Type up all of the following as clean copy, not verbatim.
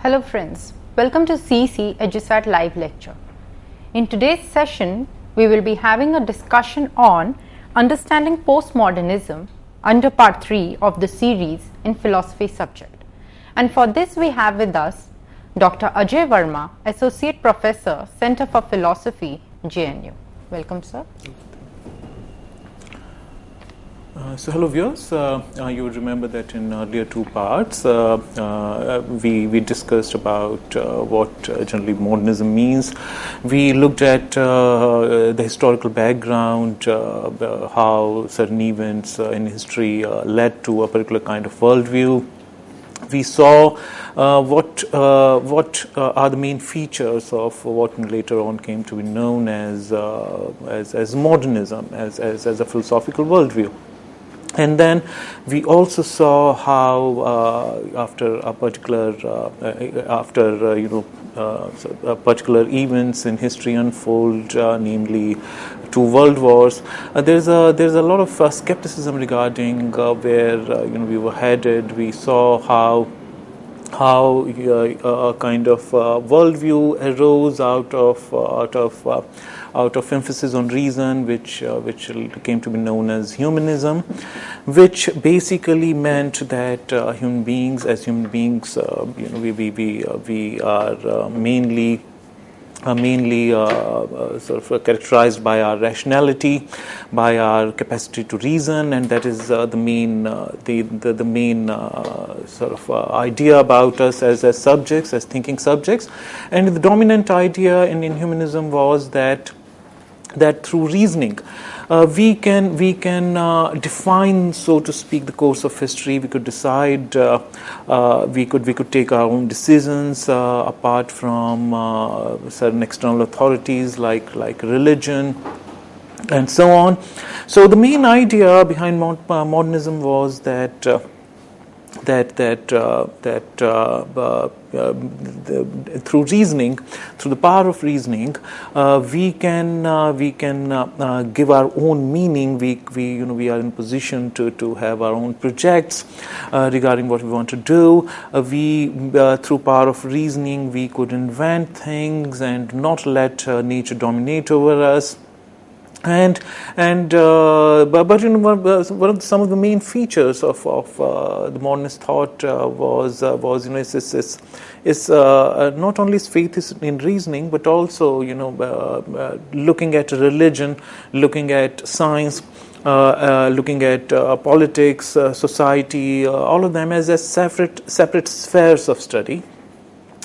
Hello friends, welcome to CEC-UGC live lecture. In today's session, we will be having a discussion on Understanding Postmodernism under part 3 of the series in philosophy subject. And for this we have with us Dr. Ajay Verma, Associate Professor, Center for Philosophy, JNU. Welcome, sir. So hello viewers, you would remember that in earlier two parts we discussed about what generally modernism means. We looked at the historical background, how certain events in history led to a particular kind of worldview. We saw what are the main features of what later on came to be known as modernism, as a philosophical worldview. And then we also saw how after particular events in history unfold, namely two world wars, there's a lot of skepticism regarding where we were headed. We saw how a kind of worldview arose out of emphasis on reason, which came to be known as humanism, which basically meant that human beings, we are mainly sort of characterized by our rationality, by our capacity to reason, and that is the main sort of idea about us as subjects, as thinking subjects. And the dominant idea in humanism was that through reasoning we can define, so to speak, the course of history. We could decide, we could take our own decisions apart from certain external authorities like religion and so on. So the main idea behind modernism was that through reasoning, through the power of reasoning, we can give our own meaning. We are in position to have our own projects regarding what we want to do. Through power of reasoning, we could invent things and not let nature dominate over us. But some of the main features of the modernist thought was not only faith in reasoning, but also looking at religion, looking at science, looking at politics, society, all of them as separate spheres of study.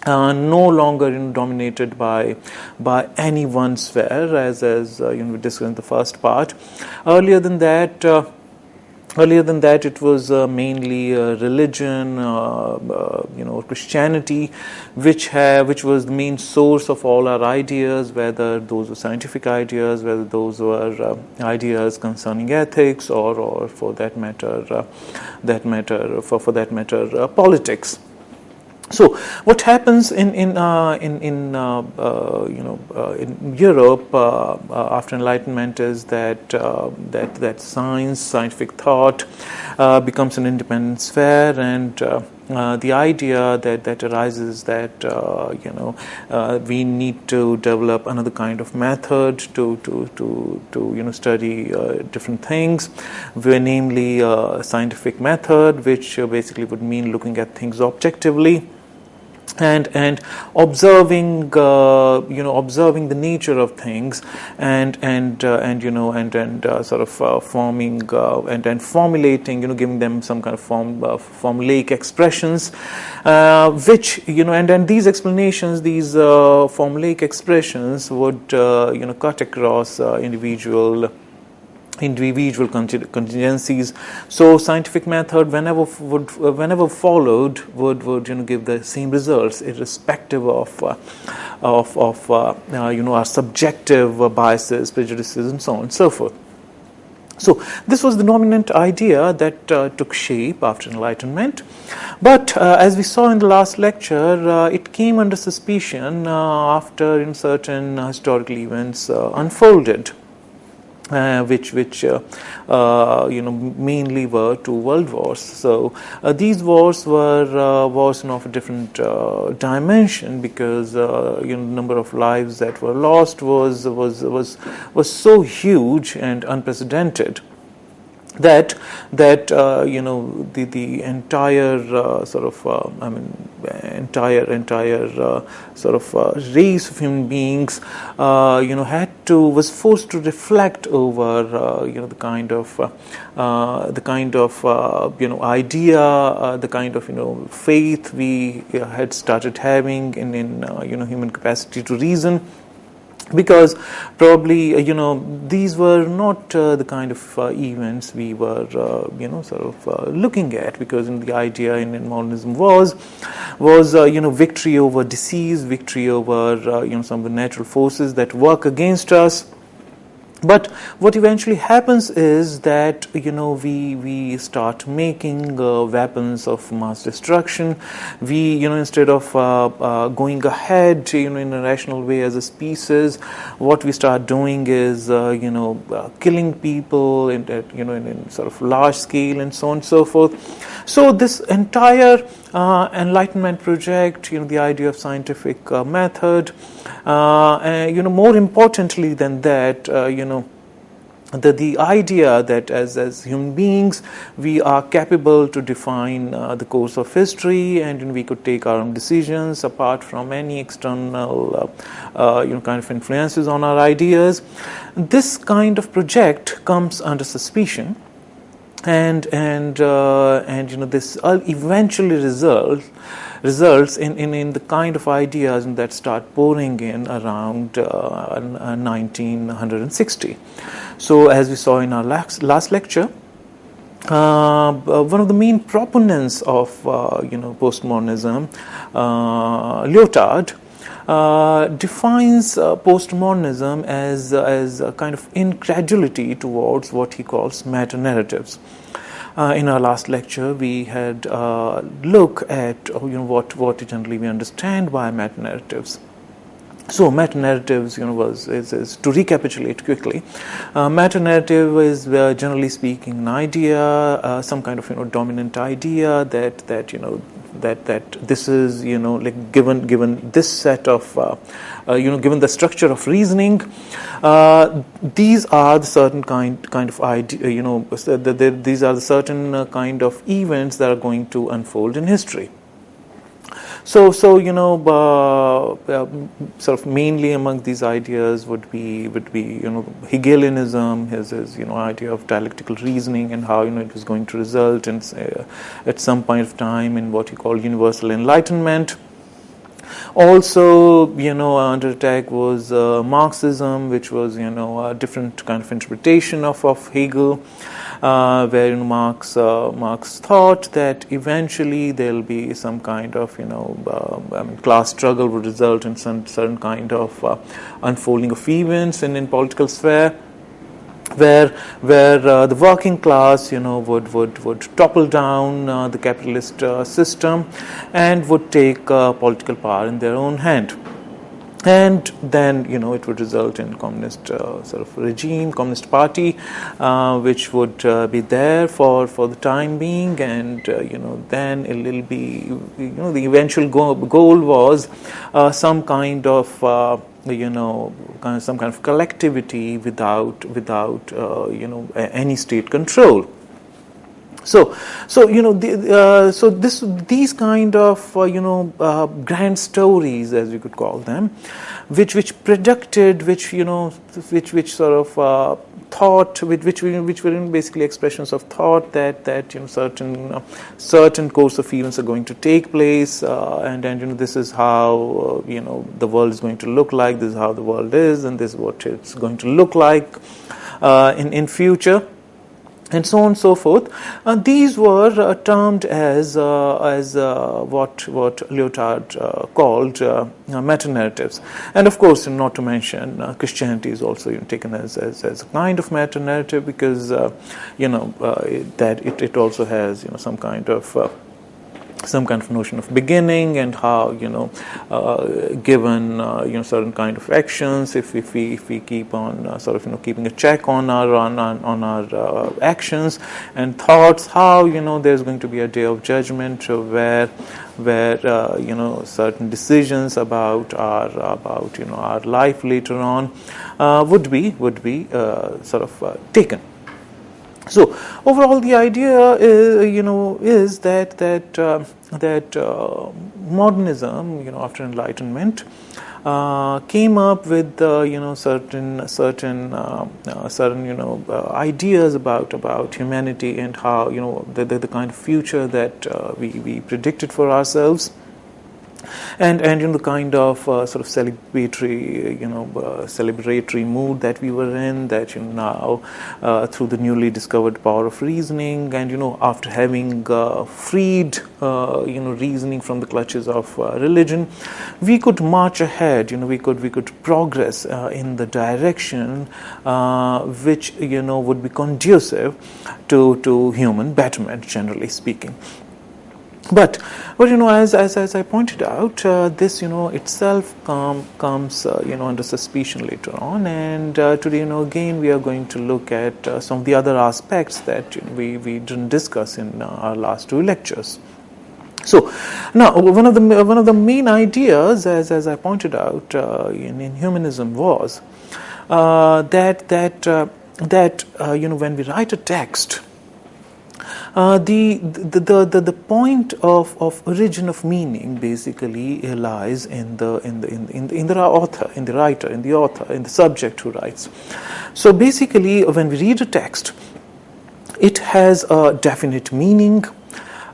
No longer dominated by any one sphere, as we discussed in the first part. Earlier than that, it was mainly religion, Christianity, which was the main source of all our ideas, whether those were scientific ideas, whether those were ideas concerning ethics, or for that matter, politics. So, what happens in Europe after Enlightenment is that scientific thought becomes an independent sphere, and the idea that arises that we need to develop another kind of method to study different things, namely scientific method, which basically would mean looking at things objectively. And observing the nature of things, and sort of forming and formulating, giving them some kind of formulaic expressions, which and these explanations, these formulaic expressions would cut across individual contingencies. So scientific method, whenever followed, would give the same results, irrespective of our subjective biases, prejudices, and so on and so forth. So this was the dominant idea that took shape after Enlightenment. But as we saw in the last lecture, it came under suspicion after certain historical events unfolded. which mainly were two world wars. So these wars were wars of a different dimension, because number of lives that were lost was so huge and unprecedented that the entire race of human beings was forced to reflect over the kind of idea, the kind of faith we had started having in human capacity to reason. Because probably these were not the kind of events we were looking at, because the idea in modernism was victory over disease, victory over some of the natural forces that work against us. But what eventually happens is that we start making weapons of mass destruction. We instead of going ahead in a rational way as a species, what we start doing is killing people in sort of large scale and so on and so forth. So this entire Enlightenment project, the idea of scientific method, more importantly than that, the idea that as human beings we are capable to define the course of history, and we could take our own decisions apart from any external kind of influences on our ideas. This kind of project comes under suspicion, and this eventually results in the kind of ideas that start pouring in around 1960. So as we saw in our last lecture, one of the main proponents of postmodernism, Lyotard, defines postmodernism as a kind of incredulity towards what he calls meta-narratives. In our last lecture, we had look at what generally we understand by meta-narratives. So meta-narratives, is to recapitulate quickly. Meta-narrative is generally speaking an idea, some kind of dominant idea that this is like given this set of given the structure of reasoning, these are the certain kind of idea, these are the certain kind of events that are going to unfold in history. So sort of mainly among these ideas would be Hegelianism, his idea of dialectical reasoning, and how it was going to result in at some point of time in what he called universal enlightenment. Also, under attack was Marxism, which was a different kind of interpretation of Hegel, where Marx thought that eventually there will be some kind of class struggle would result in some certain kind of unfolding of events in political sphere, where the working class would topple down the capitalist system and would take political power in their own hand. And then it would result in communist sort of regime, communist party, which would be there for the time being, and then it'll be the eventual goal was some kind of some kind of collectivity without any state control. So these kind of grand stories, as we could call them, which predicted, which sort of thought, which were basically expressions of thought that certain course of events are going to take place, and this is how the world is going to look like, this is how the world is, and this is what it's going to look like in future, and so on and so forth. These were termed as what Lyotard called meta-narratives. And of course, not to mention Christianity is also taken as a kind of meta-narrative, because that it also has some kind of some kind of notion of beginning, and how given certain kind of actions, if we keep on keeping a check on our actions and thoughts, how there's going to be a day of judgment where certain decisions about our life later on would be taken. So overall, the idea is that modernism, after Enlightenment, came up with certain ideas about humanity, and how the kind of future that we predicted for ourselves. And the kind of celebratory mood that we were in, that now through the newly discovered power of reasoning, and after having freed reasoning from the clutches of religion, we could march ahead. We could progress in the direction which would be conducive to human betterment, generally speaking. But as I pointed out, this itself comes under suspicion later on, and today again we are going to look at some of the other aspects that we didn't discuss in our last two lectures. So now one of the main ideas, as I pointed out, in humanism was that when we write a text, the point of origin of meaning basically lies in the author, in the writer, in the author, in the subject who writes. So basically, when we read a text, it has a definite meaning,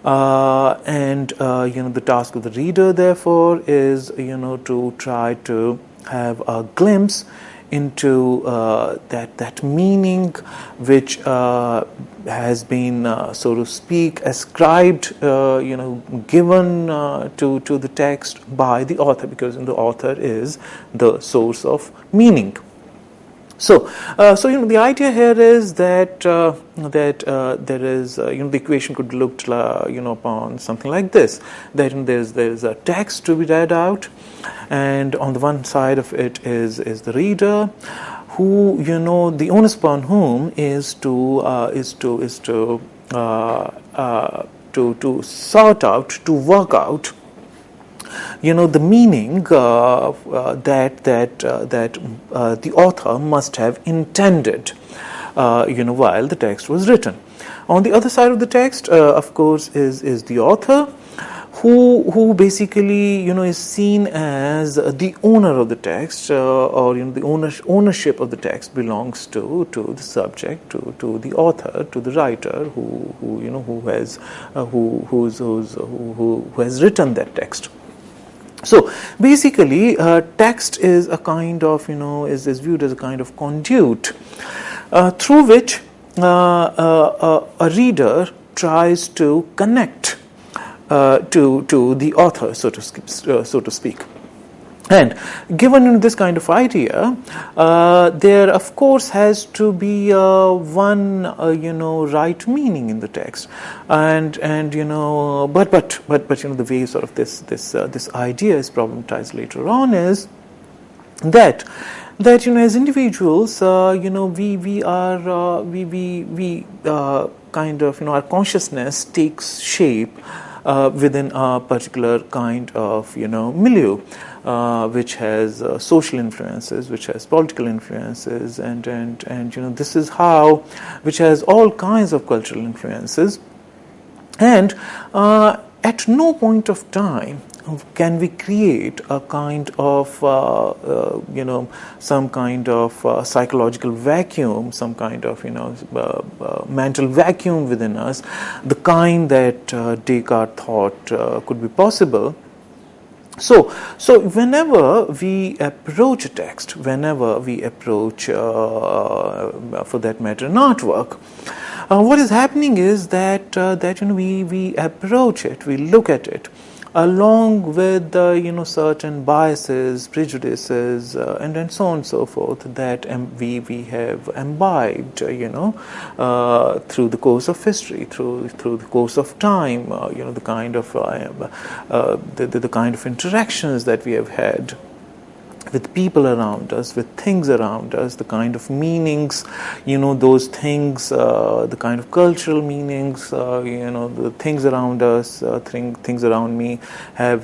and the task of the reader, therefore, is to try to have a glimpse into that meaning which has been, so to speak, ascribed, given to the text by the author, because the author is the source of meaning. So the idea here is that there is the equation could look upon something like this: that there's a text to be read out, and on the one side of it is the reader, who the onus upon whom is to sort out, to work out the meaning that the author must have intended while the text was written. On the other side of the text, of course, is the author, who basically is seen as the owner of the text, or the ownership of the text belongs to the subject, to the author, to the writer who has written that text. So basically, text is a kind of is viewed as a kind of conduit through which a reader tries to connect to the author, so to speak. And given this kind of idea, there of course has to be one right meaning in the text, and but the way sort of this idea is problematized later on is that as individuals, we kind of our consciousness takes shape within a particular kind of milieu, which has social influences, which has political influences, and this is how, which has all kinds of cultural influences, and at no point of time can we create a kind of some kind of psychological vacuum, some kind of mental vacuum within us, the kind that Descartes thought could be possible. So whenever we approach a text, whenever we approach, for that matter, an artwork, what is happening is that we approach it, we look at it along with certain biases, prejudices, and so on and so forth that we have imbibed through the course of history, through the course of time, the kind of the kind of interactions that we have had with people around us, with things around us, the kind of meanings, those things, the kind of cultural meanings, the things around us, things around me have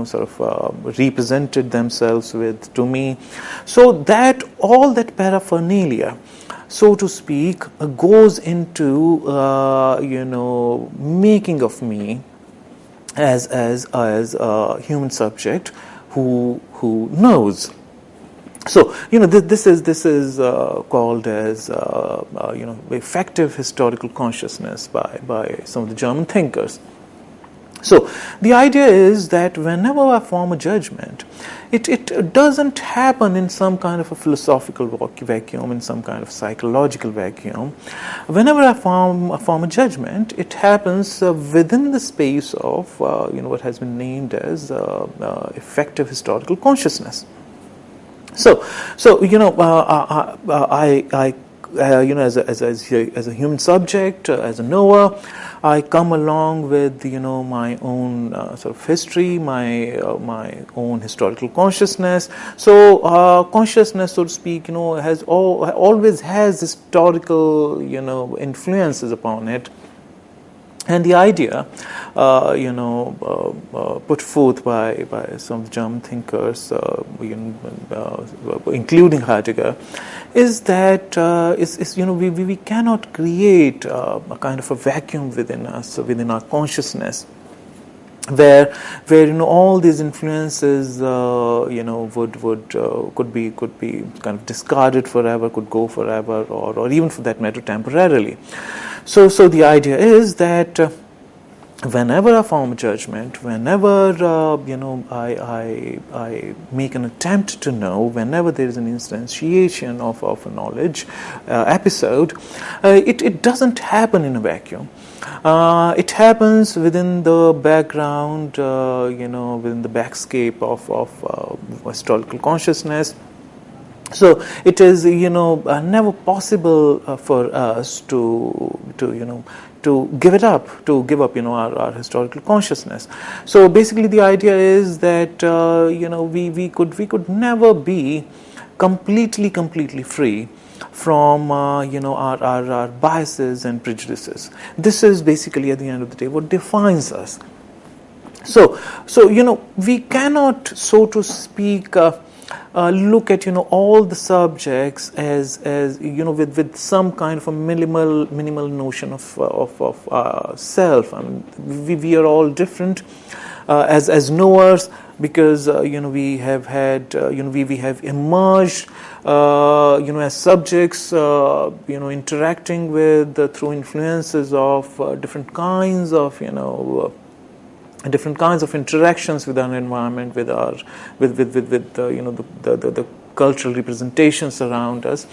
sort of represented themselves to me. So that all that paraphernalia, so to speak, goes into making of me as a human subject who knows. So this is called as effective historical consciousness by some of the German thinkers. So the idea is that whenever I form a judgment, it doesn't happen in some kind of a philosophical vacuum, in some kind of psychological vacuum. Whenever I form a judgment, it happens within the space of what has been named as effective historical consciousness. So I as a human subject, as a knower, I come along with my own sort of history, my own historical consciousness. So consciousness, so to speak, has always has historical influences upon it. And the idea, put forth by some of the German thinkers, including Heidegger, is that we cannot create a kind of a vacuum within us, within our consciousness, where all these influences could be kind of discarded forever, could go forever, or even for that matter temporarily. So the idea is that whenever I form a judgment, whenever I make an attempt to know, whenever there is an instantiation of a knowledge episode, it doesn't happen in a vacuum. It happens within the background, within the backscape of historical consciousness. So it is, never possible for us to give it up, our historical consciousness. So basically, the idea is that we could never be completely free from our biases and prejudices. This is basically, at the end of the day, what defines us. So we cannot, so to speak, look at all the subjects as with some kind of a minimal notion of self. I mean, we are all different as knowers, because we have had we have emerged as subjects interacting with through influences of different kinds of interactions with our environment, with the cultural representations around us,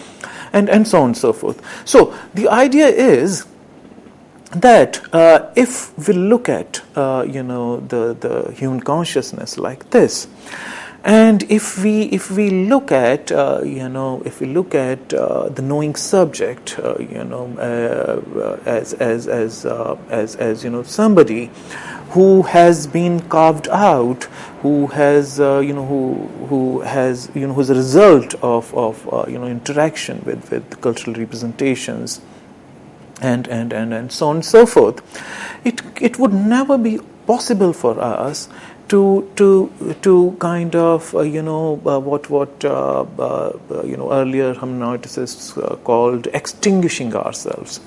and so on and so forth. So the idea is that if we look at the human consciousness like this, and if we look at the knowing subject as somebody who has been carved out, who's a result of interaction with cultural representations, and so on and so forth, it would never be possible for us to kind of what earlier hermeneuticists called extinguishing ourselves.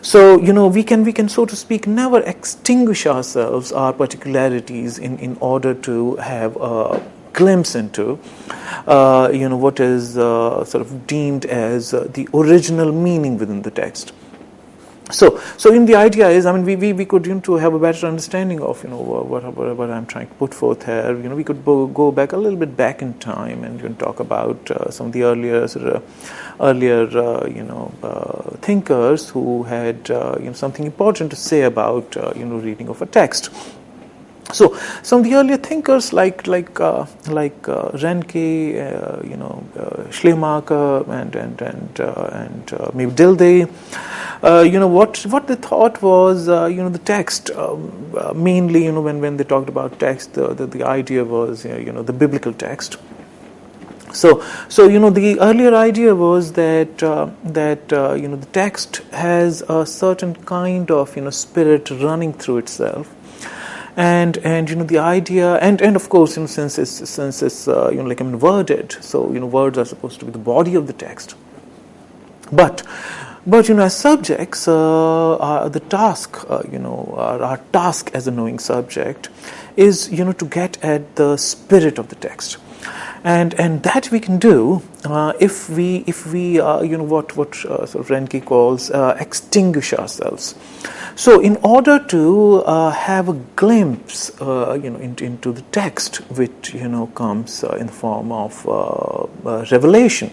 So we can, so to speak, never extinguish ourselves, our particularities, in order to have a glimpse into what is sort of deemed as the original meaning within the text. So in the idea is, I mean, we could to have a better understanding of what I'm trying to put forth here. We could go back a little bit back in time and talk about some of the earlier thinkers who had something important to say about reading of a text. So some of the earlier thinkers like Renke, Schleiermacher, and maybe Dilthey, what they thought was the text, mainly when they talked about text, the idea was the biblical text. So the earlier idea was that the text has a certain kind of spirit running through itself. And the idea, and of course, since it's worded, so words are supposed to be the body of the text. But as subjects, the task, our task as a knowing subject is to get at the spirit of the text. And that we can do if we what sort of Renke calls extinguish ourselves. So in order to have a glimpse into the text, which comes in the form of revelation,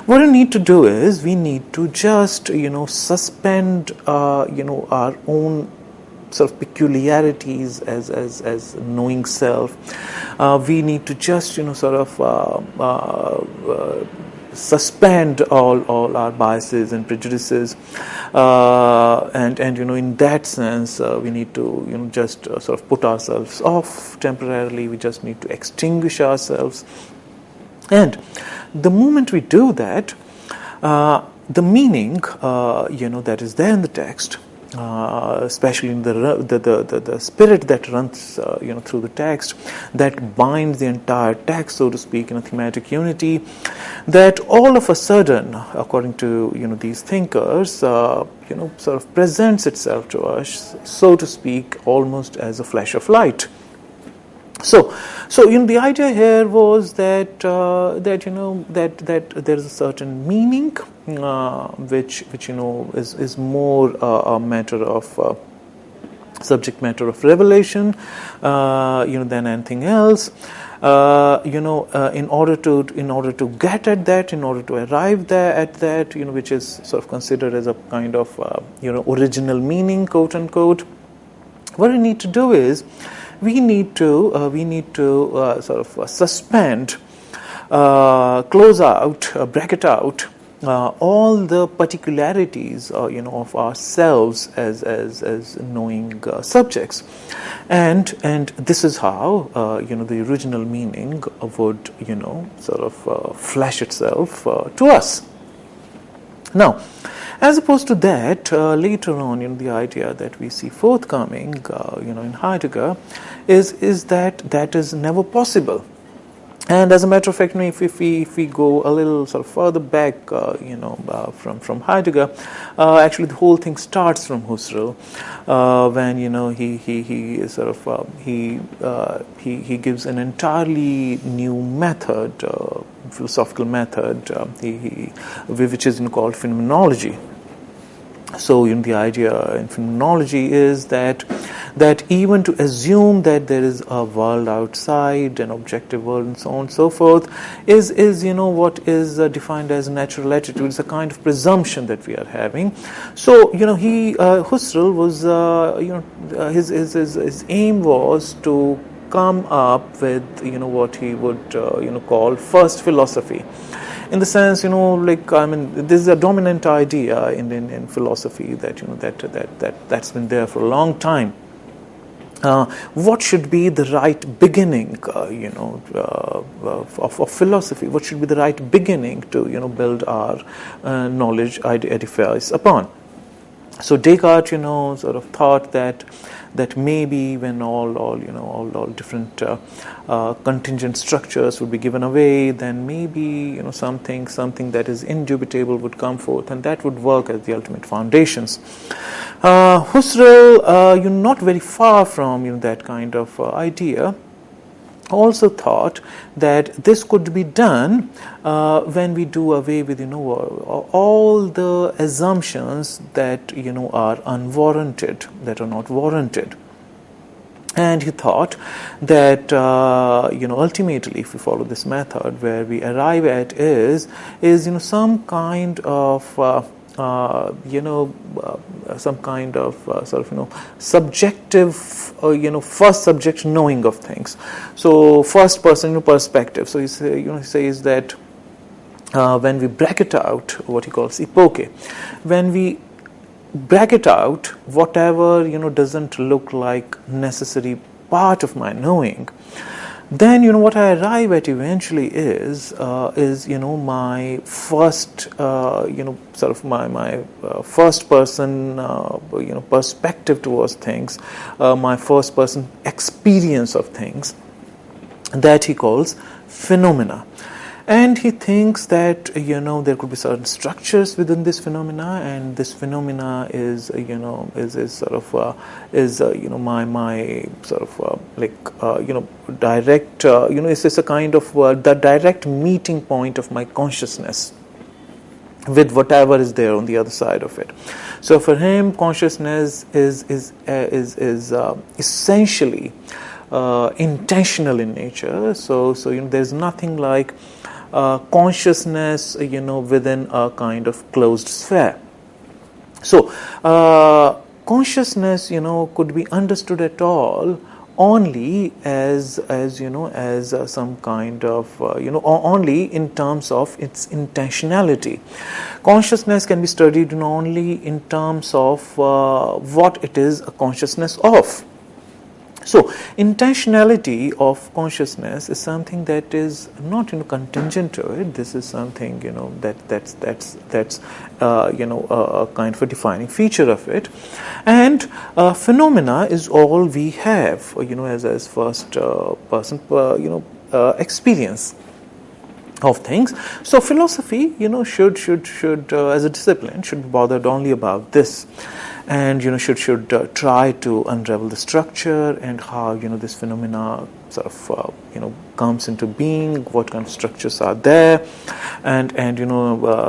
what we need to do is we need to just suspend our own sort of peculiarities as knowing self. We need to just suspend all our biases and prejudices, and in that sense we need to just sort of put ourselves off temporarily. We just need to extinguish ourselves, and the moment we do that, the meaning that is there in the text, especially in the spirit that runs through the text, that binds the entire text, so to speak, in a thematic unity, that all of a sudden, according to these thinkers, sort of presents itself to us, so to speak, almost as a flash of light. So the idea here was that there is a certain meaning which is more a matter of subject matter of revelation than anything else. In order to get at that, in order to arrive at that, which is sort of considered as a kind of original meaning, quote unquote, what we need to do is we need to sort of suspend, close out, bracket out all the particularities of ourselves as knowing subjects, and this is how the original meaning would sort of flash itself to us. Now, as opposed to that, later on, the idea that we see forthcoming, in Heidegger, is that is never possible. And as a matter of fact, if we go a little sort of further back, from Heidegger, actually the whole thing starts from Husserl, when he sort of he gives an entirely new method, philosophical method, which is called phenomenology. So, the idea in phenomenology is that even to assume that there is a world outside, an objective world, and so on and so forth, is what is defined as natural attitude. It's a kind of presumption that we are having. So, Husserl was his aim was to come up with what he would call first philosophy. In the sense, this is a dominant idea in philosophy that's been there for a long time. What should be the right beginning, of philosophy? What should be the right beginning to build our knowledge edifice upon? So Descartes, sort of thought that maybe when all different contingent structures would be given away, then maybe something that is indubitable would come forth, and that would work as the ultimate foundations. Husserl, not very far from that kind of idea, also thought that this could be done when we do away with all the assumptions that are unwarranted, that are not warranted. And he thought that ultimately, if we follow this method, where we arrive at is some kind of some kind of subjective, first subject knowing of things. So first person perspective. So he says that when we bracket out what he calls epoche, when we bracket out whatever doesn't look like necessary part of my knowing, then what I arrive at eventually is my first my first person perspective towards things, my first person experience of things, that he calls phenomena. And he thinks that there could be certain structures within this phenomena, and this phenomena is my sort of direct it's a kind of the direct meeting point of my consciousness with whatever is there on the other side of it. So for him, consciousness is essentially intentional in nature. So there's nothing like consciousness within a kind of closed sphere. So consciousness could be understood at all only as some kind of only in terms of its intentionality. Consciousness can be studied only in terms of what it is a consciousness of. So intentionality of consciousness is something that is not contingent to it. This is something that's a kind of a defining feature of it, and phenomena is all we have as first person experience of things. So philosophy should as a discipline should be bothered only about this, and should try to unravel the structure and how this phenomena sort of comes into being, what kind of structures are there, and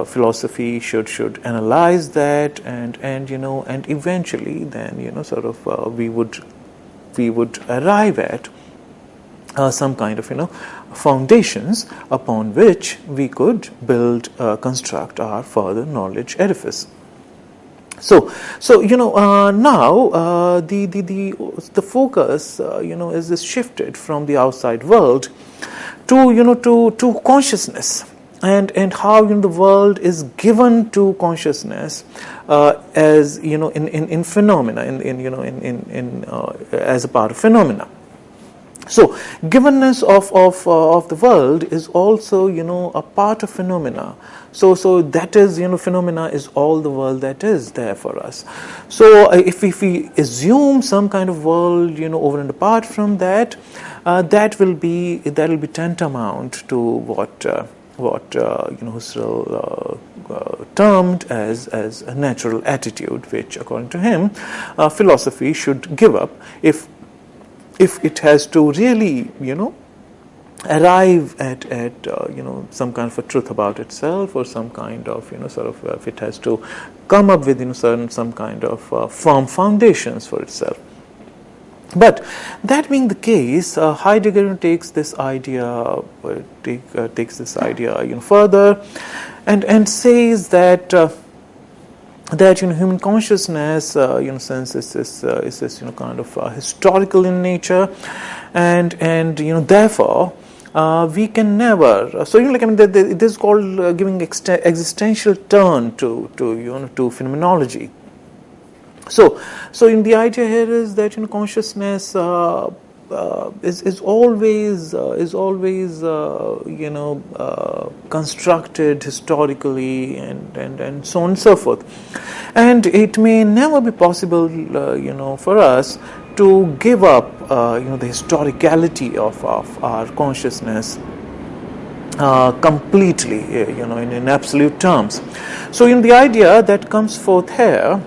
philosophy should analyze that, and eventually then we would arrive at some kind of foundations upon which we could build construct our further knowledge edifice. So now the focus is shifted from the outside world to consciousness, and how the world is given to consciousness as in phenomena, in as a part of phenomena. So givenness of the world is also a part of phenomena. So that is phenomena is all the world that is there for us. So if we assume some kind of world over and apart from that, that will be tantamount to what Husserl termed as a natural attitude, which according to him philosophy should give up if it has to really arrive at some kind of a truth about itself, or some kind of if it has to come up with some kind of firm foundations for itself. But that being the case, Heidegger takes this idea further, and says that human consciousness since is kind of historical in nature, and therefore we can never. So this is called giving existential turn to phenomenology. So in the idea here is that consciousness is always constructed historically, and so on and so forth, and it may never be possible for us to give up the historicality of our consciousness completely in absolute terms. So the idea that comes forth here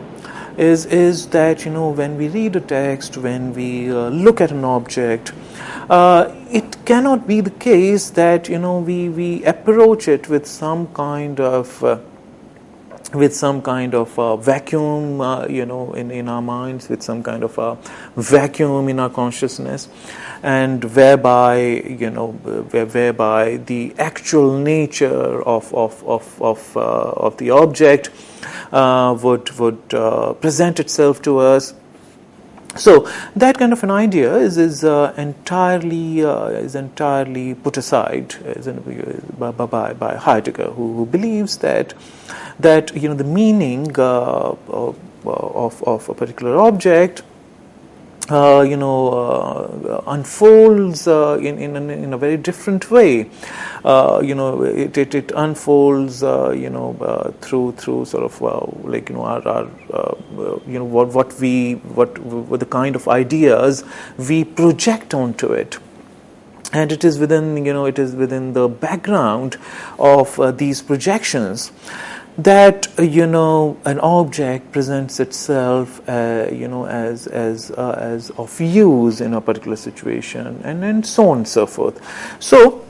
is that when we read a text, when we look at an object, it cannot be the case that we approach it with some kind of vacuum in our minds, with some kind of a vacuum in our consciousness, and whereby the actual nature of the object would present itself to us. So that kind of an idea is entirely put aside by Heidegger, who believes that the meaning of a particular object unfolds in a very different way. It unfolds through sort of our what the kind of ideas we project onto it. And it is within the background of these projections that an object presents itself as of use in a particular situation, and so on and so forth. So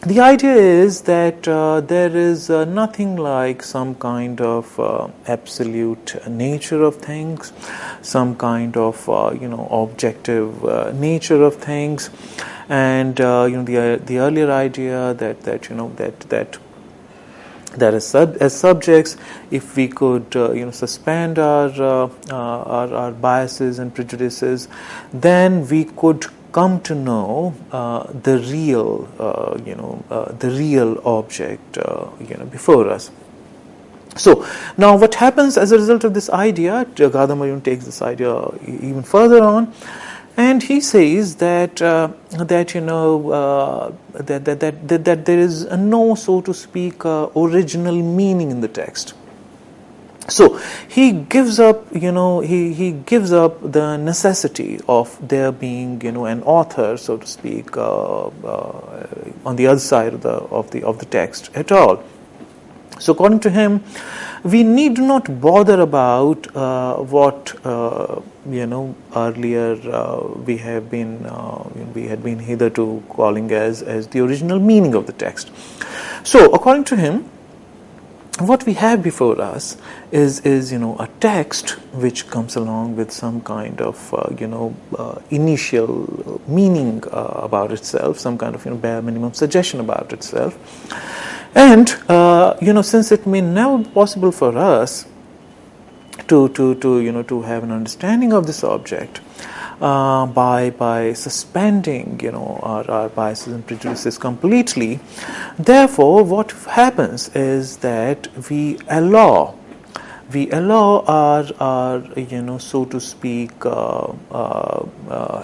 the idea is that there is nothing like some kind of absolute nature of things, some kind of objective nature of things, and the earlier idea that as subjects, if we could suspend our biases and prejudices, then we could come to know the real object before us. So now what happens as a result of this idea, Gadamer takes this idea even further on, and he says that there is no, so to speak, original meaning in the text. So he gives up, he gives up the necessity of there being, an author, so to speak, on the other side of the text at all. So according to him, we need not bother about what earlier we had been hitherto calling as the original meaning of the text. So according to him, what we have before us is a text which comes along with some kind of initial meaning about itself, some kind of bare minimum suggestion about itself. And since it may never be possible for us to have an understanding of this object by suspending our biases and prejudices completely, therefore what happens is that we allow our so to speak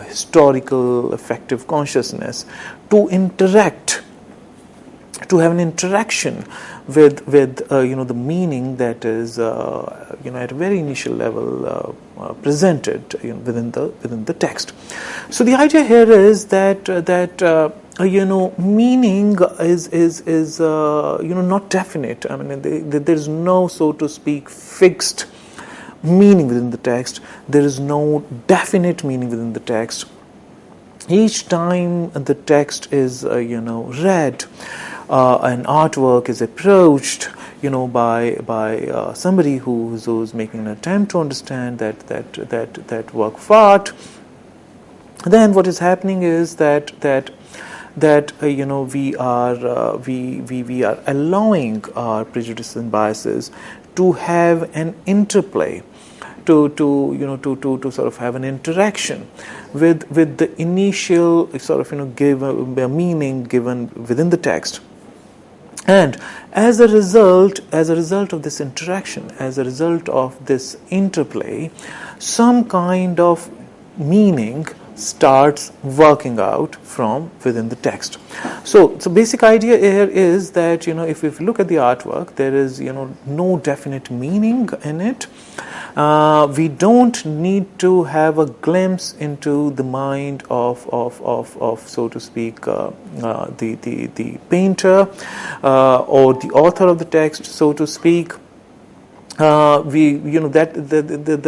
historical affective consciousness to have an interaction with the meaning that is at a very initial level presented within the text. So the idea here is that meaning is not definite. I mean, there is no, so to speak, fixed meaning within the text. There is no definite meaning within the text. Each time the text is read, an artwork is approached, by somebody who's making an attempt to understand that work of art, then what is happening is that we are allowing our prejudices and biases to have an interplay, to sort of have an interaction with the initial sort of give a meaning given within the text. And as a result of this interaction, as a result of this interplay, some kind of meaning starts working out from within the text. So basic idea here is that if we look at the artwork, there is no definite meaning in it. We don't need to have a glimpse into the mind of so to speak the painter or the author of the text, so to speak. That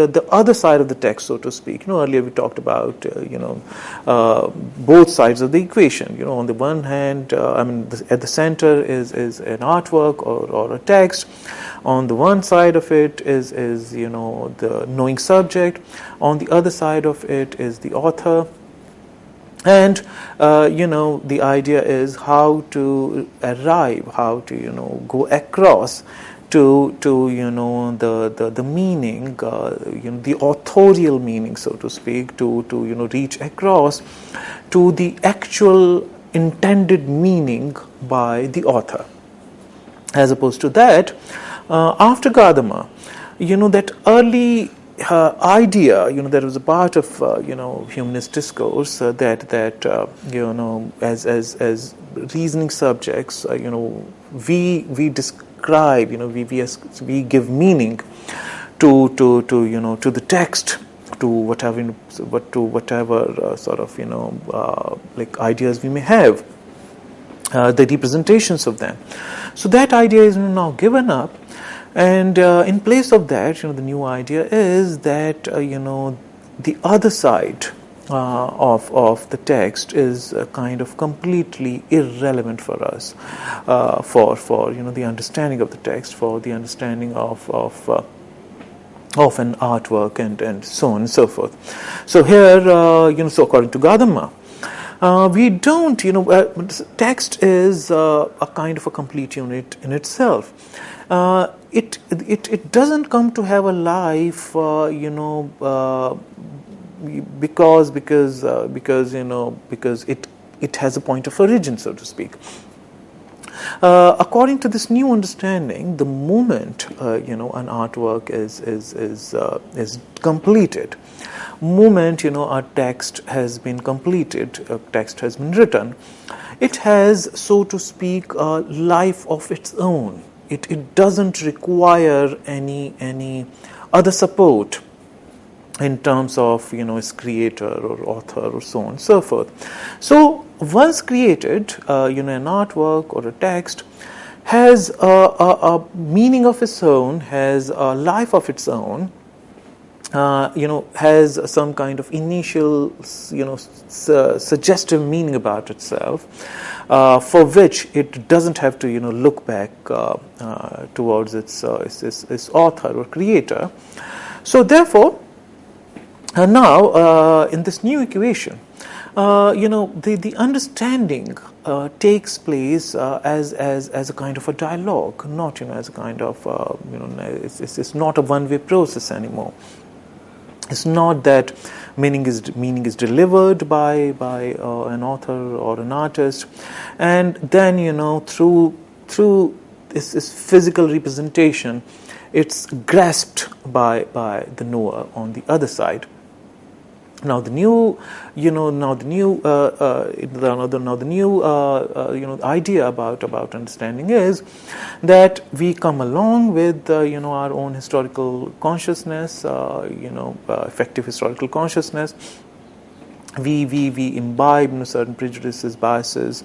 the other side of the text, so to speak. Earlier we talked about both sides of the equation. On the one hand, at the center is an artwork or a text. On the one side of it is the knowing subject. On the other side of it is the author. And the idea is how to arrive, how to go across to the meaning, the authorial meaning, so to speak, to reach across to the actual intended meaning by the author. As opposed to that, after Gadamer, that early idea, that was a part of humanist discourse, that as reasoning subjects, we describe, we give meaning to the text, to whatever sort of like ideas we may have, the representations of them. So that idea is now given up, and in place of that, the new idea is that the other side of the text is kind of completely irrelevant for us, for the understanding of the text, for the understanding of an artwork, and so on and so forth. So here, so according to Gadamer, we don't, text is a kind of a complete unit in itself. It doesn't come to have a life, because it has a point of origin, so to speak. According to this new understanding, the moment an artwork is completed, moment a text has been completed, a text has been written, it has, so to speak, a life of its own. It doesn't require any other support in terms of its creator or author or so on and so forth. So once created, an artwork or a text has a meaning of its own, has a life of its own, has some kind of initial, suggestive meaning about itself, for which it doesn't have to, look back towards its author or creator. So therefore, now in this new equation, the understanding takes place as a kind of a dialogue, not as a kind of it's not a one-way process anymore. It's not that meaning is delivered by an author or an artist, and then through this physical representation, it's grasped by the knower on the other side. Now the new, idea about understanding is that we come along with our own historical consciousness, effective historical consciousness. We imbibe certain prejudices, biases,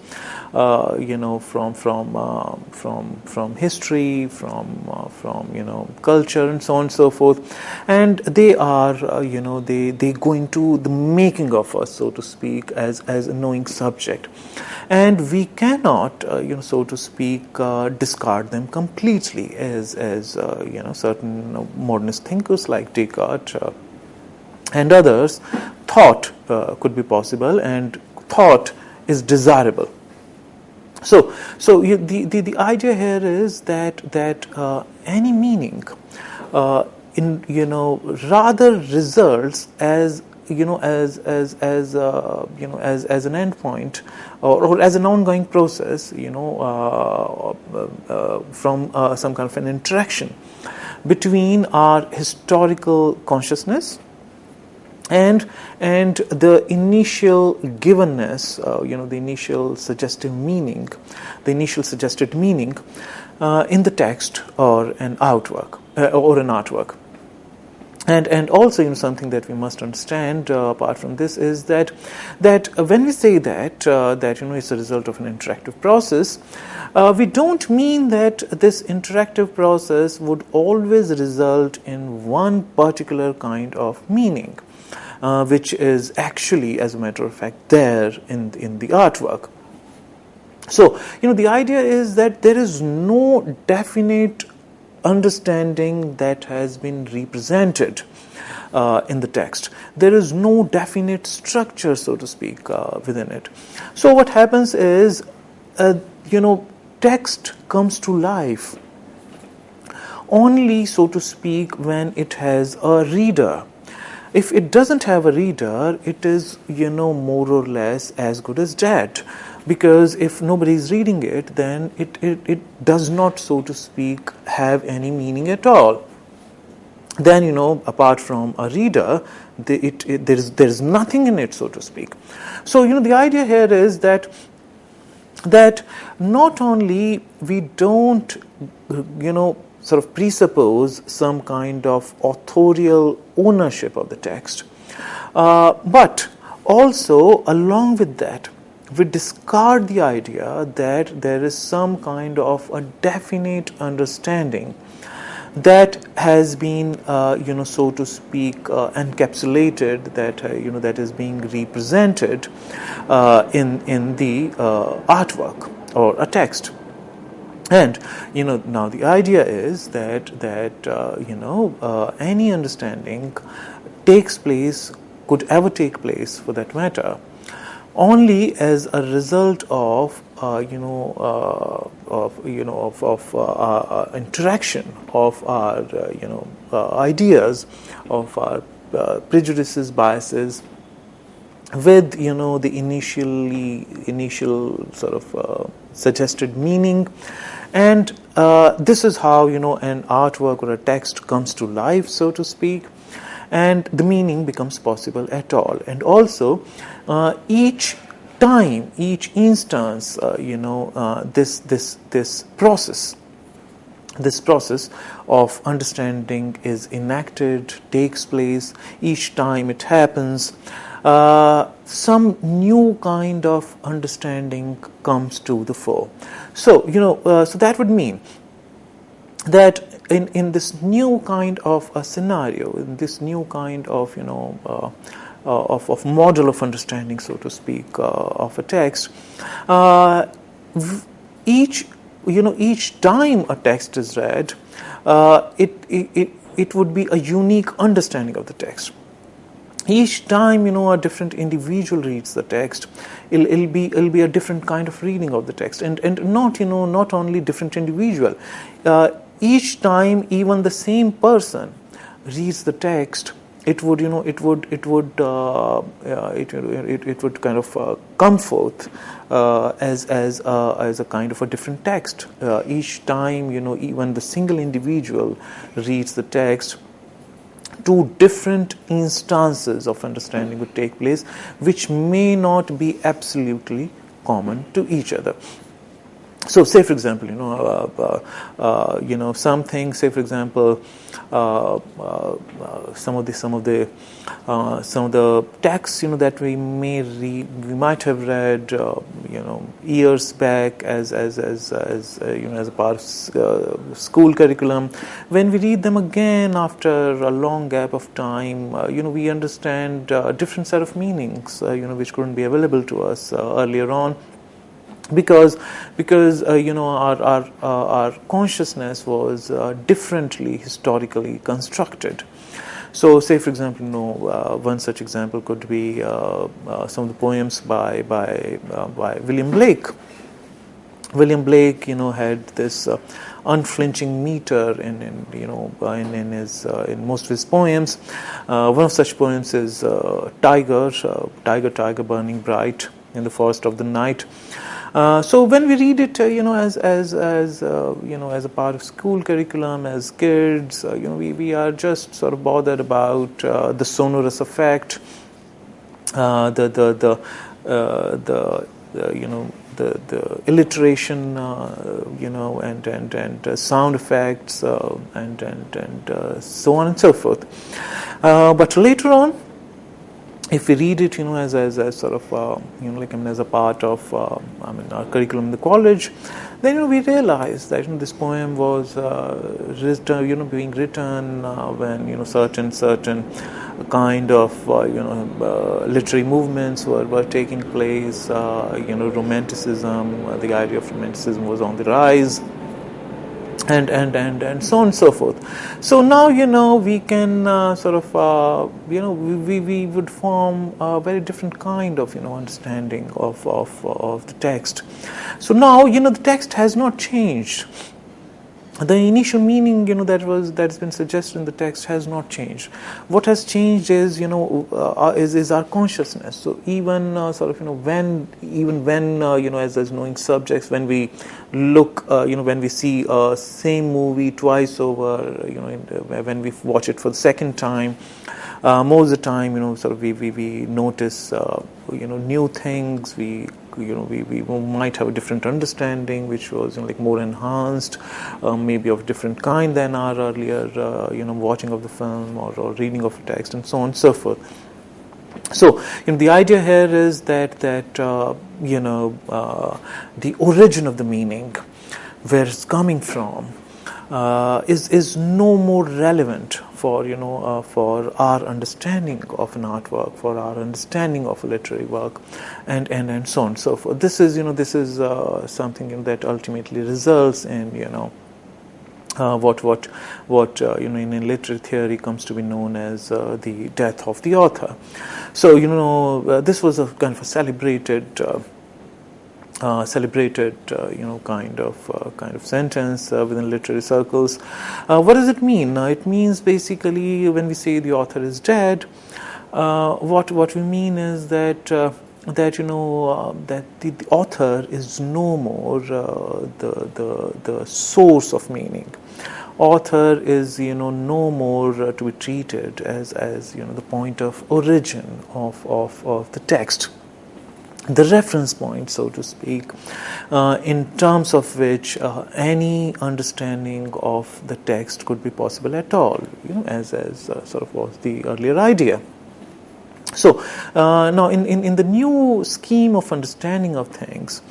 from history, from culture, and so on and so forth, and they are they go into the making of us, so to speak, as a knowing subject, and we cannot so to speak discard them completely, as certain modernist thinkers like Descartes and others thought could be possible, and thought is desirable. So the idea here is that any meaning rather results as as an endpoint, or as an ongoing process, from some kind of an interaction between our historical consciousness and the initial givenness, the initial suggested meaning in the text or an artwork. And also, something that we must understand apart from this is that when we say that it's a result of an interactive process, we don't mean that this interactive process would always result in one particular kind of meaning, which is actually, as a matter of fact, there in the artwork. So, the idea is that there is no definite understanding that has been represented in the text. There is no definite structure, so to speak, within it. So what happens is, text comes to life only, so to speak, when it has a reader. If it doesn't have a reader, it is, more or less as good as dead. Because if nobody is reading it, then it does not, so to speak, have any meaning at all. Then, apart from a reader, there is nothing in it, so to speak. So, the idea here is that not only we don't, sort of presuppose some kind of authorial ownership of the text, but also along with that, we discard the idea that there is some kind of a definite understanding that has been, so to speak, encapsulated, that is being represented in the artwork or a text. And now the idea is that any understanding could ever take place, for that matter, only as a result of interaction of our ideas, of our prejudices, biases, with the initial sort of suggested meaning. And this is how an artwork or a text comes to life, so to speak, and the meaning becomes possible at all. And also each time, each instance, this process of understanding is enacted, takes place. Each time it happens, some new kind of understanding comes to the fore. So so that would mean that in this new kind of a scenario, in this new kind of of model of understanding, so to speak, of a text, each time a text is read, it would be a unique understanding of the text. Each time a different individual reads the text, it'll be a different kind of reading of the text, and not only different individual. Each time, even the same person reads the text, it would kind of come forth as a kind of a different text. Each time, even the single individual reads the text, two different instances of understanding would take place, which may not be absolutely common to each other. So, say for example, something. Say for example, some of the texts that we might have read years back as a part of school curriculum. When we read them again after a long gap of time, we understand a different set of meanings, which couldn't be available to us earlier on. Because our consciousness was differently historically constructed. So, say for example, one such example could be some of the poems by William Blake. William Blake, had this unflinching meter in most of his poems. One of such poems is Tiger, Tiger, burning bright in the forest of the night. So when we read it, as a part of school curriculum, as kids, we are just sort of bothered about the sonorous effect, the alliteration, and sound effects, and so on and so forth. But later on, if we read it, as sort of, as a part of, our curriculum in the college, then we realize that this poem was being written when certain kind of literary movements were taking place. Romanticism, the idea of romanticism was on the rise. And so on and so forth. So now we can sort of we would form a very different kind of understanding of the text. So now the text has not changed. the initial meaning, that's been suggested in the text has not changed. What has changed is, is our consciousness. So even when as knowing subjects, when we look, when we see a same movie twice over, when we watch it for the second time, most of the time, we notice, new things. We might have a different understanding, which was more enhanced, maybe of different kind than our earlier, watching of the film or reading of the text, and so on and so forth. So, the idea here is that the origin of the meaning, where it's coming from, is no more relevant for for our understanding of an artwork, for our understanding of a literary work, and so on and so forth. This is something that ultimately results in what in literary theory comes to be known as the death of the author. So this was a kind of a celebrated kind of sentence within literary circles. What does it mean? It means basically, when we say the author is dead, what we mean is that that the author is no more the source of meaning. Author is no more to be treated as the point of origin of the text, the reference point, so to speak, in terms of which any understanding of the text could be possible at all, as sort of was the earlier idea. So now in the new scheme of understanding of things,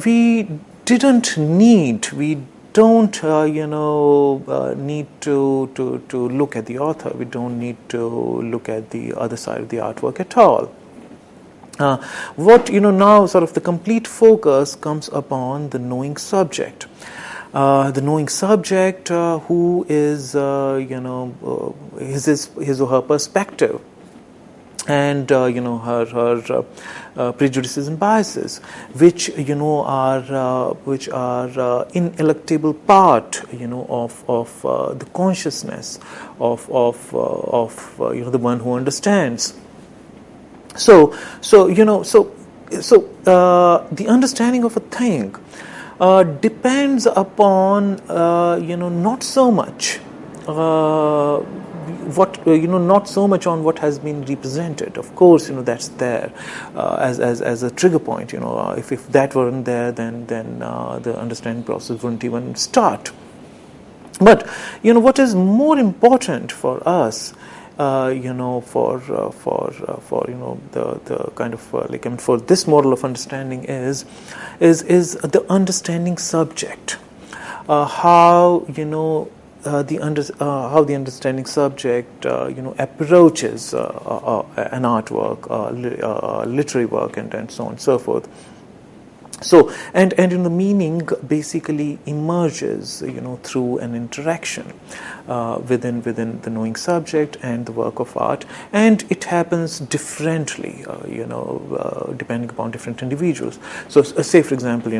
we don't need to look at the author. We don't need to look at the other side of the artwork at all. What now sort of the complete focus comes upon the knowing subject. The knowing subject, who is his or her perspective, and her prejudices and biases, which are ineluctable part of the consciousness of the one who understands. So the understanding of a thing depends upon not so much not so much on what has been represented. Of course, that's there as a trigger point. If that weren't there, then the understanding process wouldn't even start. But what is more important for us, for the kind of for this model of understanding is the understanding subject, how how the understanding subject approaches an artwork, literary work, and so on and so forth. So and the meaning basically emerges through an interaction within the knowing subject and the work of art, and it happens differently depending upon different individuals. So say for example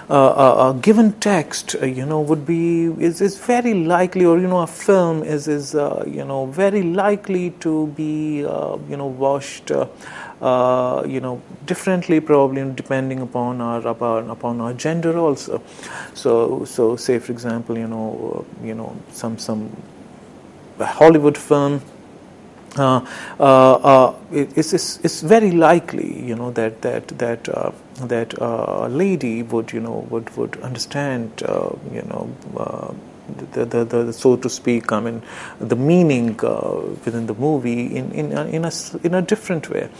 a given text would be is very likely, or a film is very likely to be watched differently, probably depending upon our gender also. So say for example some Hollywood film, it's very likely that a lady would understand the so to speak, the meaning within the movie in a different way,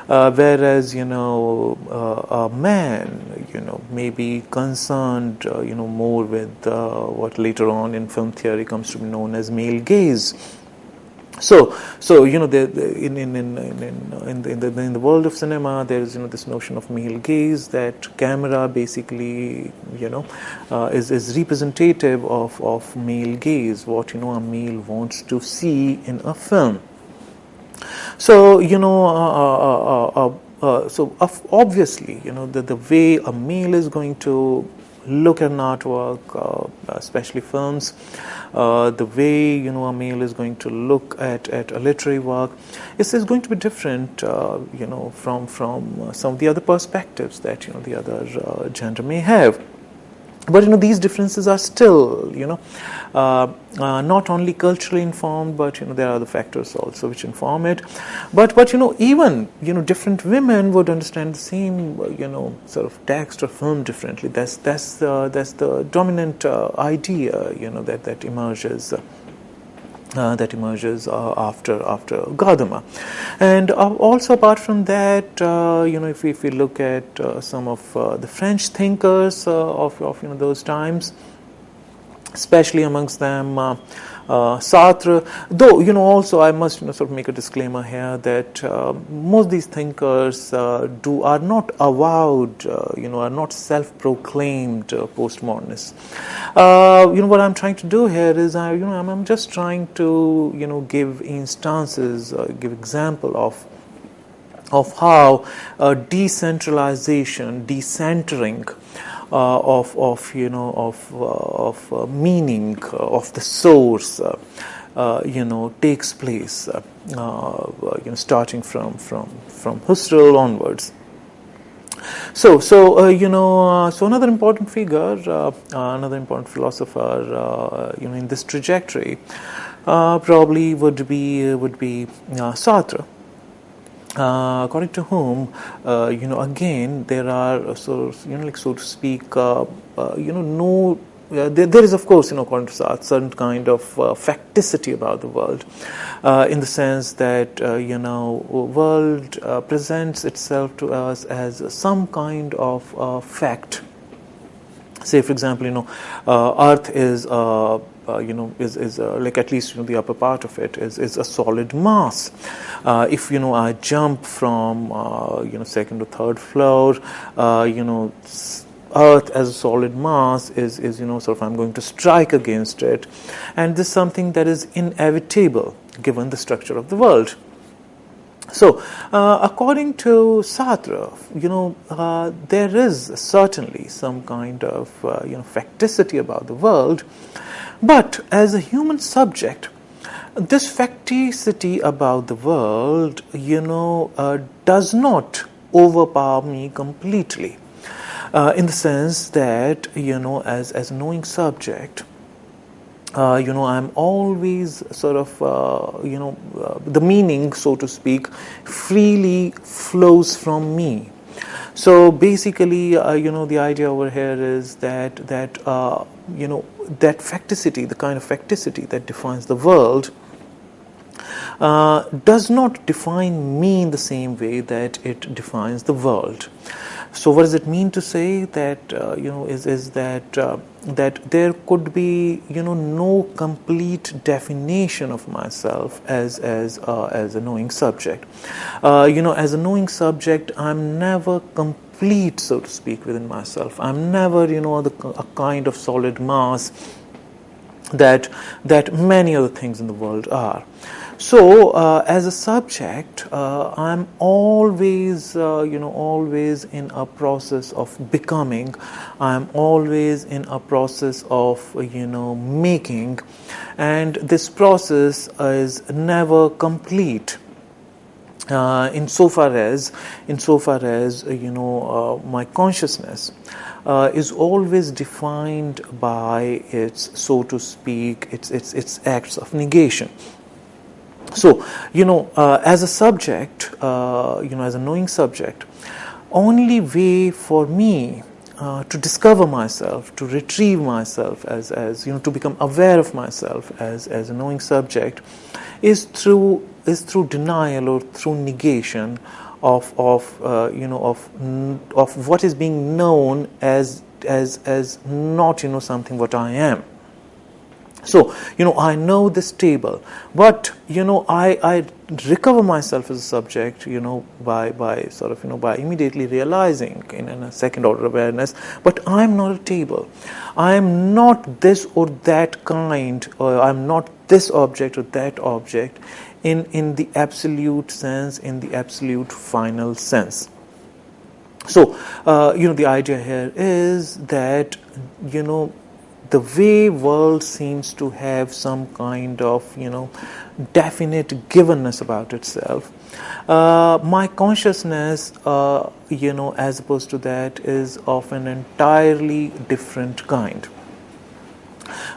whereas a man may be concerned more with what later on in film theory comes to be known as male gaze. So in the world of cinema, there is this notion of male gaze, that camera basically is representative of male gaze, what a male wants to see in a film. So obviously the way a male is going to look at an artwork, especially films, the way a male is going to look at a literary work is going to be different from some of the other perspectives that the other gender may have. But these differences are still not only culturally informed, but there are other factors also which inform it. But even different women would understand the same sort of text or film differently. That's the dominant idea that emerges. That emerges after Gautama, and also apart from that, if we look at some of the French thinkers of those times, especially amongst them Sartre, though also I must sort of make a disclaimer here that most of these thinkers are not avowed, are not self-proclaimed postmodernists. What I'm trying to do here is I'm just trying to give instances, give example of how decentralization, decentering of meaning of the source takes place starting from Husserl onwards. So another important figure, another important philosopher in this trajectory probably would be Sartre. According to whom, again, there are so to speak, no. There is, of course, according to Sartre, certain kind of facticity about the world, in the sense that world presents itself to us as some kind of fact. Say, for example, Earth is like at least the upper part of it is a solid mass. If I jump from second to third floor, Earth as a solid mass is sort of I'm going to strike against it, and this is something that is inevitable given the structure of the world. So, according to Sartre, there is certainly some kind of facticity about the world, but as a human subject, this facticity about the world, does not overpower me completely, in the sense that as a knowing subject, I'm always sort of, the meaning, so to speak, freely flows from me. So basically, the idea over here is that facticity, the kind of facticity that defines the world, does not define me in the same way that it defines the world. So what does it mean to say that is that there could be no complete definition of myself as a knowing subject. As a knowing subject, I'm never complete, so to speak, within myself. I'm never a kind of solid mass that many other things in the world are. So, as a subject, I'm always, always in a process of becoming. I'm always in a process of, making, and this process is never complete. Insofar as my consciousness is always defined by its, so to speak, its acts of negation. So, as a subject, as a knowing subject, only way for me to discover myself, to retrieve myself, as to become aware of myself as a knowing subject, is through denial or through negation of what is being known as not something what I am. So, I know this table, but, I recover myself as a subject, by sort of, by immediately realizing in a second order awareness, but I'm not a table. I'm not this or that kind, or I'm not this object or that object in the absolute sense, in the absolute final sense. So, the idea here is that, the way world seems to have some kind of, definite givenness about itself. My consciousness, as opposed to that, is of an entirely different kind.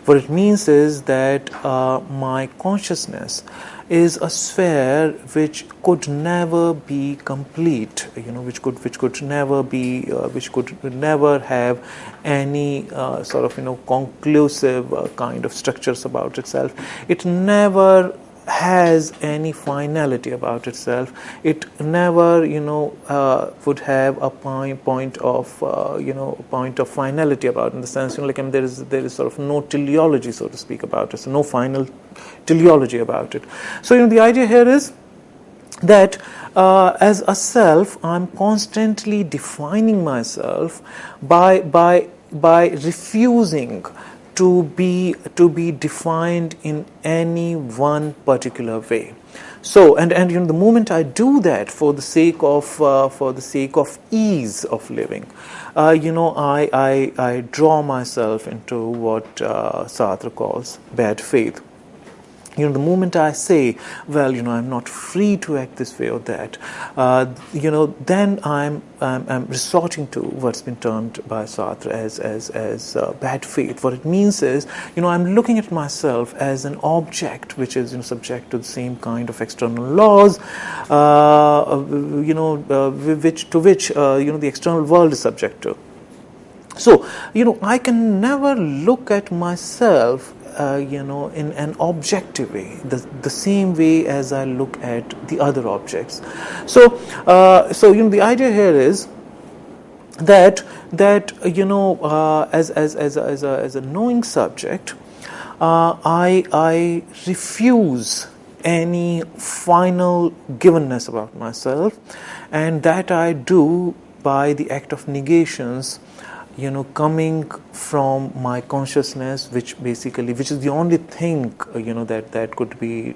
What it means is that my consciousness is a sphere which could never be complete, which could never be, which could never have any sort of, conclusive kind of structures about itself. It never has any finality about itself. It never, would have a point of, point of finality about it, in the sense, there is sort of no teleology, so to speak, about it. So no final teleology about it. So, the idea here is that as a self, I'm constantly defining myself by refusing to be defined in any one particular way. So, and the moment I do that for the sake of ease of living, I draw myself into what Sartre calls bad faith. The moment I say, well, I'm not free to act this way or that, then I'm resorting to what's been termed by Sartre as bad faith. What it means is, I'm looking at myself as an object which is, subject to the same kind of external laws, which the external world is subject to. So, I can never look at myself in an objective way, the same way as I look at the other objects. So, the idea here is that as a knowing subject, I refuse any final givenness about myself, and that I do by the act of negations, coming from my consciousness, which is the only thing, that could be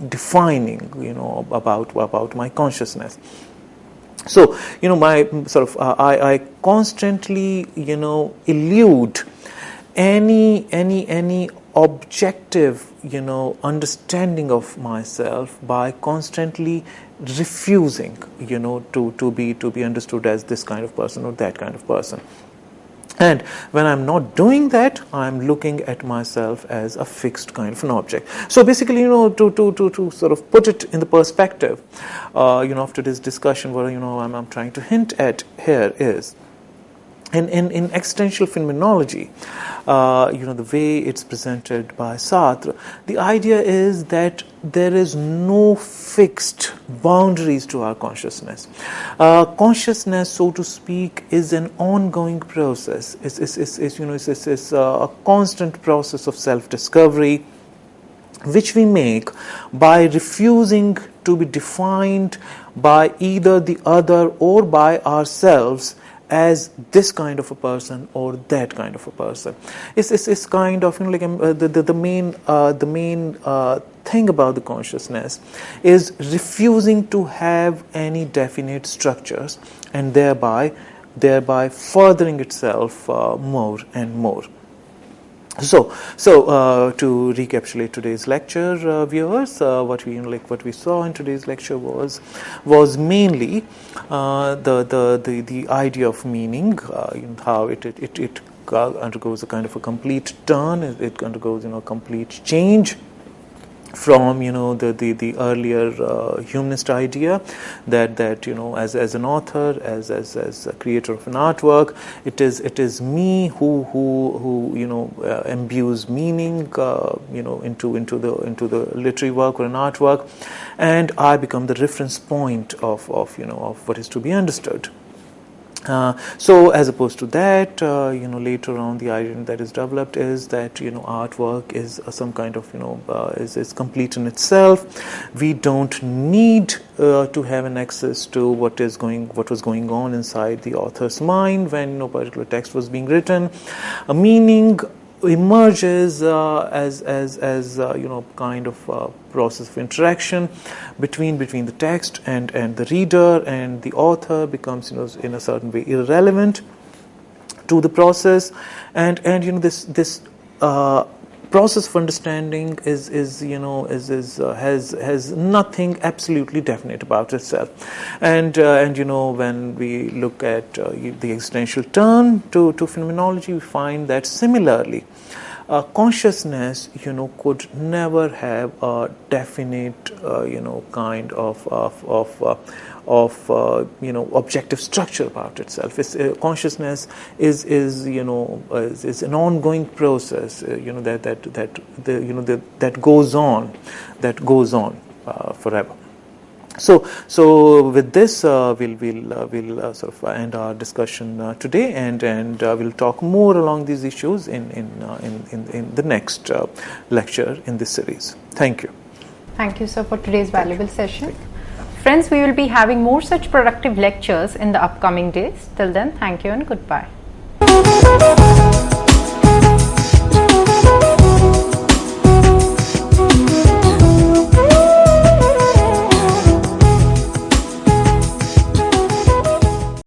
defining, about my consciousness. So, my sort of, I constantly, elude any objective, understanding of myself by constantly refusing, to be understood as this kind of person or that kind of person. And when I'm not doing that, I'm looking at myself as a fixed kind of an object. So basically, to sort of put it in the perspective, after this discussion, what I'm trying to hint at here is, in existential phenomenology, the way it's presented by Sartre, the idea is that there is no fixed boundaries to our consciousness. Consciousness, so to speak, is an ongoing process. It's a constant process of self-discovery, which we make by refusing to be defined by either the other or by ourselves as this kind of a person or that kind of a person. It's kind of, the main thing about the consciousness is refusing to have any definite structures, and thereby furthering itself more and more. So to recapitulate today's lecture, viewers, what we saw in today's lecture was mainly the idea of meaning, how it undergoes a kind of a complete turn, it undergoes a complete change from the earlier humanist idea that as an author, as a creator of an artwork, it is me who imbues meaning into the literary work or an artwork, and I become the reference point of what is to be understood. So as opposed to that, later on the idea that is developed is that artwork is some kind of is complete in itself. We don't need to have an access to what was going on inside the author's mind when particular text was being written. A meaning emerges as kind of process of interaction between the text and the reader, and the author becomes in a certain way irrelevant to the process, and this process of understanding has nothing absolutely definite about itself, and when we look at the existential turn to phenomenology, we find that similarly consciousness could never have a definite kind of objective structure about itself. Consciousness is an ongoing process that goes on forever. So with this, we'll sort of end our discussion today, and we'll talk more along these issues in the next lecture in this series. Thank you. Thank you, sir, for today's valuable session. Friends, we will be having more such productive lectures in the upcoming days. Till then, thank you and goodbye.